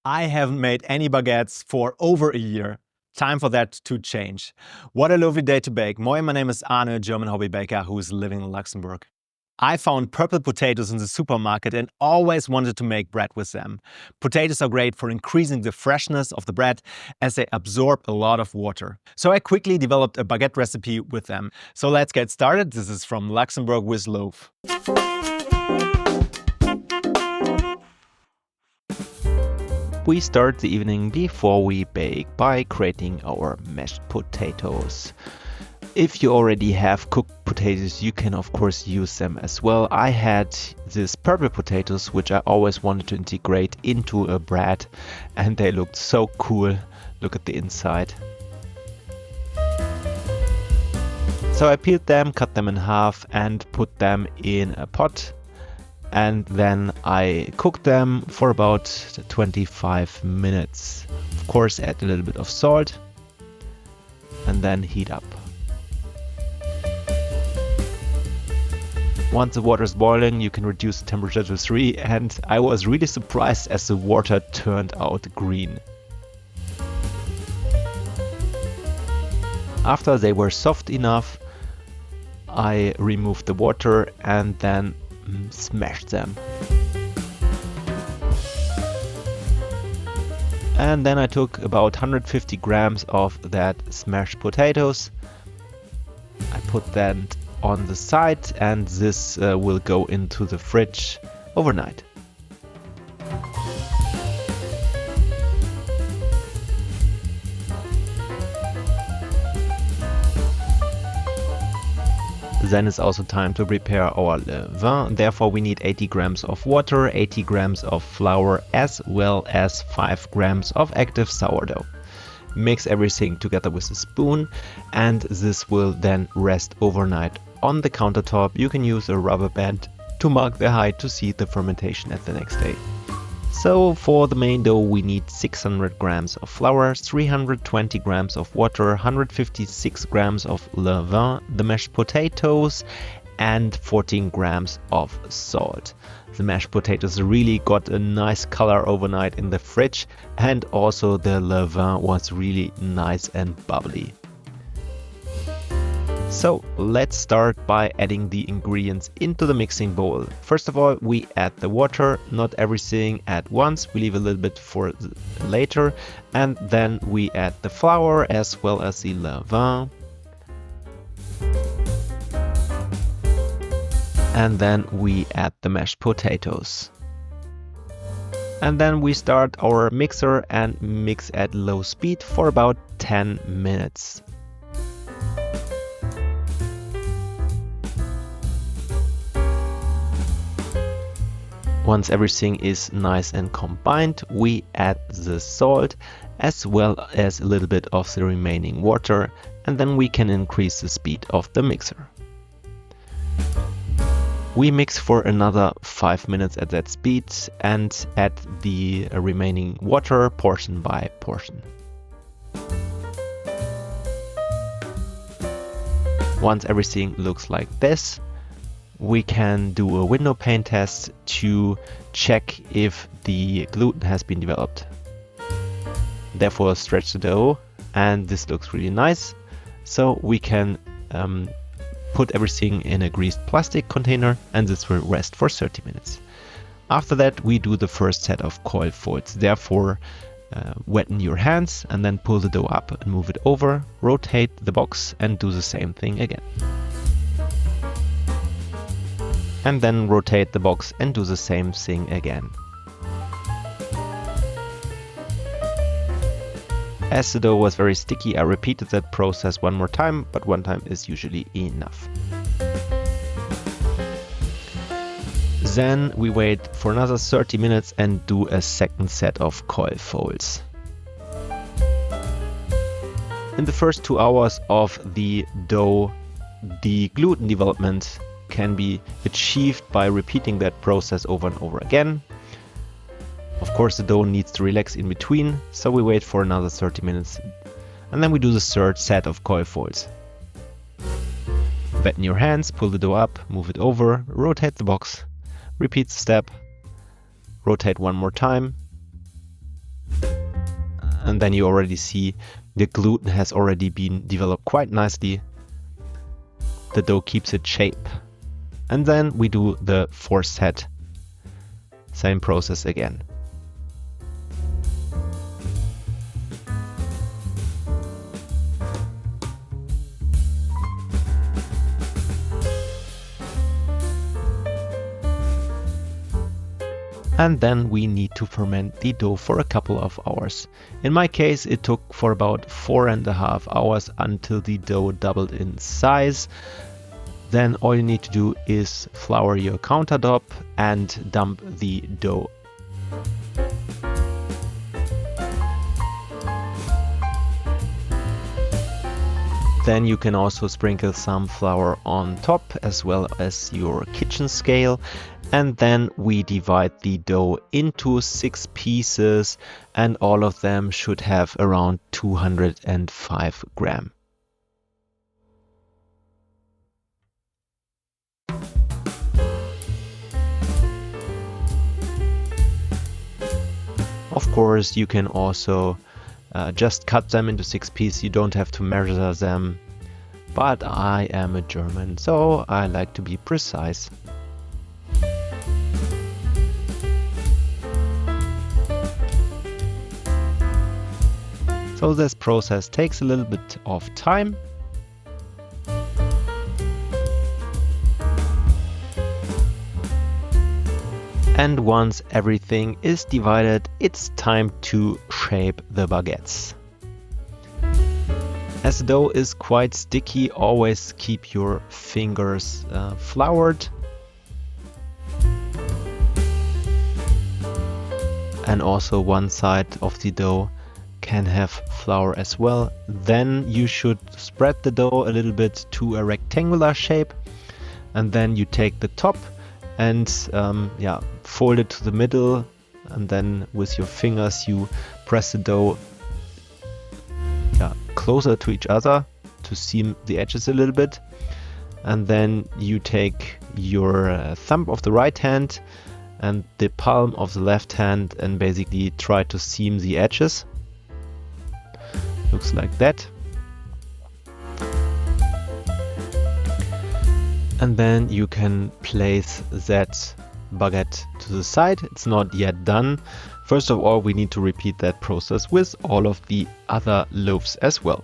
I haven't made any baguettes for over a year. Time for that to change. What a lovely day to bake. Moi, my name is Arne, a German hobby baker who is living in Luxembourg. I found purple potatoes in the supermarket and always wanted to make bread with them. Potatoes are great for increasing the freshness of the bread as they absorb a lot of water. So I quickly developed a baguette recipe with them. So let's get started. This is from Luxembourg with Loaf. We start the evening before we bake by grating our mashed potatoes. If you already have cooked potatoes, you can of course use them as well. I had these purple potatoes which I always wanted to integrate into a bread, and they looked so cool. Look at the inside. So I peeled them, cut them in half and put them in a pot. And then I cooked them for about 25 minutes. Of course, add a little bit of salt and then heat up. Once the water is boiling, you can reduce the temperature to 3, and I was really surprised as the water turned out green. After they were soft enough, I removed the water and then smashed them. And then I took about 150 grams of that smashed potatoes. I put that on the side, and this will go into the fridge overnight. Then it's also time to prepare our levain. Therefore we need 80 grams of water, 80 grams of flour, as well as 5 grams of active sourdough. Mix everything together with a spoon, and this will then rest overnight on the countertop. You can use a rubber band to mark the height to see the fermentation at the next day. So for the main dough we need 600 grams of flour, 320 grams of water, 156 grams of levain, the mashed potatoes, and 14 grams of salt. The mashed potatoes really got a nice color overnight in the fridge, and also the levain was really nice and bubbly. So let's start by adding the ingredients into the mixing bowl. First of all, we add the water, not everything at once, we leave a little bit for later, and then we add the flour as well as the levain. And then we add the mashed potatoes. And then we start our mixer and mix at low speed for about 10 minutes. Once everything is nice and combined, we add the salt as well as a little bit of the remaining water, and then we can increase the speed of the mixer. We mix for another 5 minutes at that speed and add the remaining water portion by portion. Once everything looks like this, we can do a window pane test to check if the gluten has been developed. Therefore stretch the dough, and this looks really nice. So we can put everything in a greased plastic container, and this will rest for 30 minutes. After that we do the first set of coil folds. Therefore wetten your hands and then pull the dough up and move it over, rotate the box and do the same thing again. And then rotate the box and do the same thing again. As the dough was very sticky, I repeated that process one more time, but one time is usually enough. Then we wait for another 30 minutes and do a second set of coil folds. In the first 2 hours of the dough, the gluten development can be achieved by repeating that process over and over again. Of course, the dough needs to relax in between, so we wait for another 30 minutes and then we do the third set of coil folds. Wetten your hands, pull the dough up, move it over, rotate the box, repeat the step, rotate one more time, And then you already see the gluten has already been developed quite nicely. The dough keeps its shape. And then we do the fourth set. Same process again. And then we need to ferment the dough for a couple of hours. In my case, it took for about 4.5 hours until the dough doubled in size. Then all you need to do is flour your countertop and dump the dough. Then you can also sprinkle some flour on top as well as your kitchen scale. And then we divide the dough into 6 pieces, and all of them should have around 205 grams. Of course, you can also just cut them into 6 pieces. You don't have to measure them. But I am a German, so I like to be precise. So this process takes a little bit of time. And once everything is divided, it's time to shape the baguettes. As the dough is quite sticky, always keep your fingers floured. And also one side of the dough can have flour as well. Then you should spread the dough a little bit to a rectangular shape, and then you take the top and fold it to the middle, and then with your fingers you press the dough closer to each other to seam the edges a little bit. And then you take your thumb of the right hand and the palm of the left hand and basically try to seam the edges. Looks like that. And then you can place that baguette to the side. It's not yet done. First of all, we need to repeat that process with all of the other loaves as well.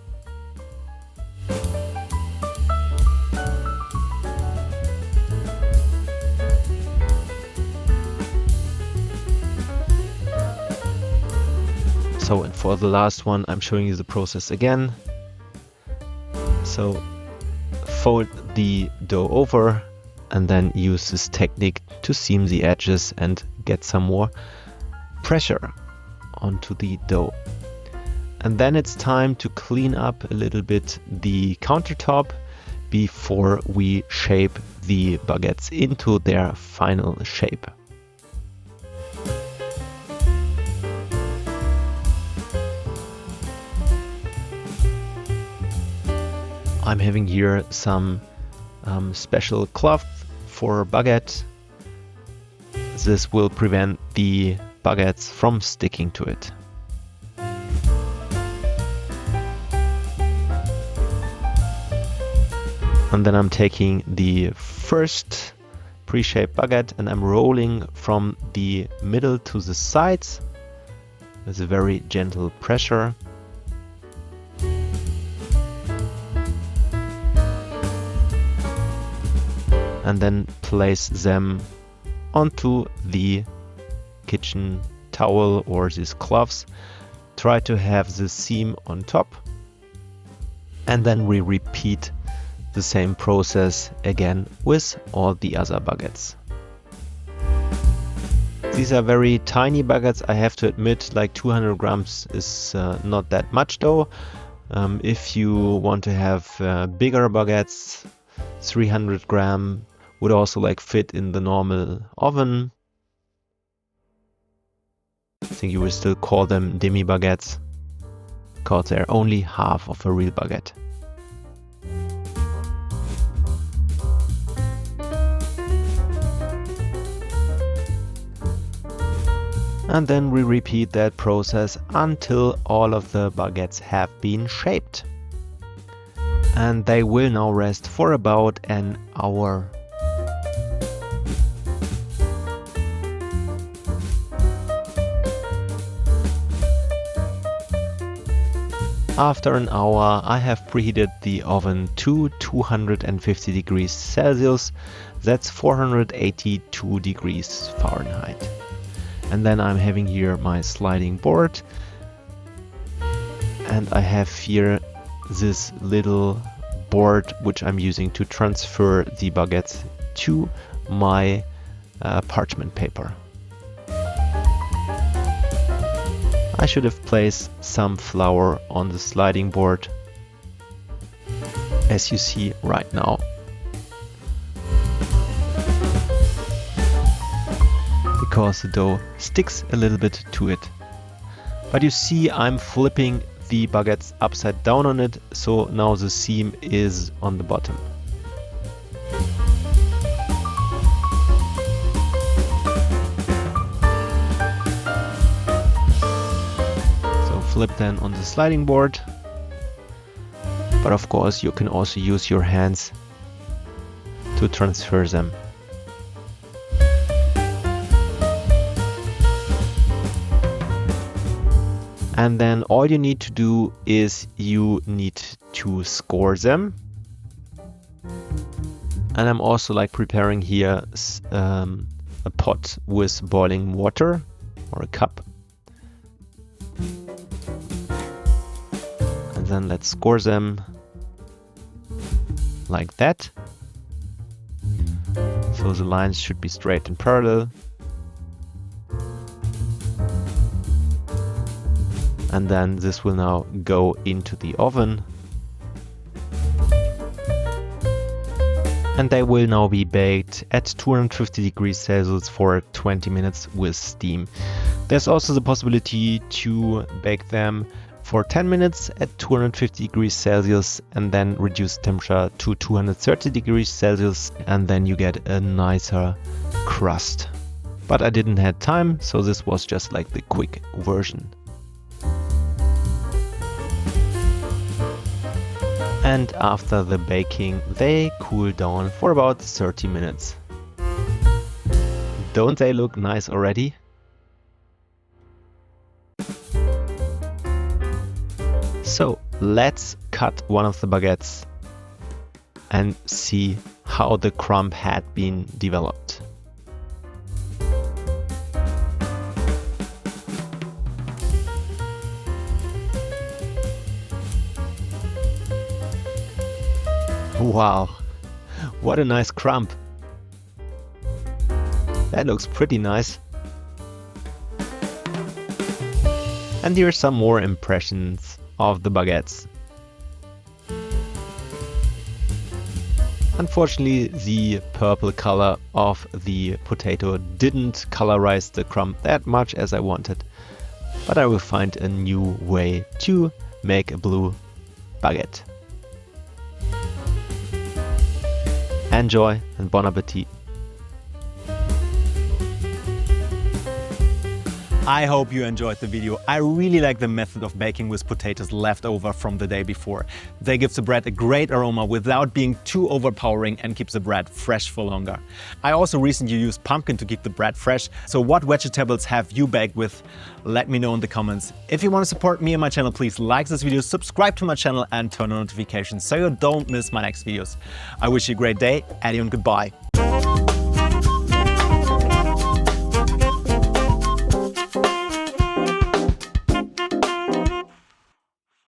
So, and for the last one, I'm showing you the process again. So, fold the dough over and then use this technique to seam the edges and get some more pressure onto the dough. And then it's time to clean up a little bit the countertop before we shape the baguettes into their final shape. I'm having here some special cloth for baguette. This will prevent the baguettes from sticking to it. And then I'm taking the first pre-shaped baguette and I'm rolling from the middle to the sides with a very gentle pressure. And then place them onto the kitchen towel or these cloths. Try to have the seam on top, and then we repeat the same process again with all the other baguettes. These are very tiny baguettes, I have to admit, like 200 grams is not that much though. If you want to have bigger baguettes, 300 gram would also like fit in the normal oven. I think you will still call them demi baguettes because they're only half of a real baguette. And then we repeat that process until all of the baguettes have been shaped. And they will now rest for about an hour. After an hour, I have preheated the oven to 250 degrees Celsius, that's 482 degrees Fahrenheit. And then I'm having here my sliding board, and I have here this little board which I'm using to transfer the baguettes to my parchment paper. I should have placed some flour on the sliding board, as you see right now. Because the dough sticks a little bit to it. But you see I'm flipping the baguettes upside down on it, so now the seam is on the bottom. Flip then on the sliding board, but of course you can also use your hands to transfer them. And then all you need to do is you need to score them. And I'm also preparing here a pot with boiling water, or a cup. Then let's score them like that. So the lines should be straight and parallel. And then this will now go into the oven. And they will now be baked at 250 degrees Celsius for 20 minutes with steam. There's also the possibility to bake them for 10 minutes at 250 degrees Celsius and then reduce temperature to 230 degrees Celsius, and then you get a nicer crust. But I didn't have time, so this was just the quick version. And after the baking, they cool down for about 30 minutes. Don't they look nice already? So let's cut one of the baguettes and see how the crumb had been developed. Wow, what a nice crumb! That looks pretty nice. And here are some more impressions of the baguettes. Unfortunately, the purple color of the potato didn't colorize the crumb that much as I wanted, but I will find a new way to make a blue baguette. Enjoy and bon appetit! I hope you enjoyed the video. I really like the method of baking with potatoes left over from the day before. They give the bread a great aroma without being too overpowering and keeps the bread fresh for longer. I also recently used pumpkin to keep the bread fresh. So what vegetables have you baked with? Let me know in the comments. If you want to support me and my channel, please like this video, subscribe to my channel and turn on notifications so you don't miss my next videos. I wish you a great day, adieu and goodbye.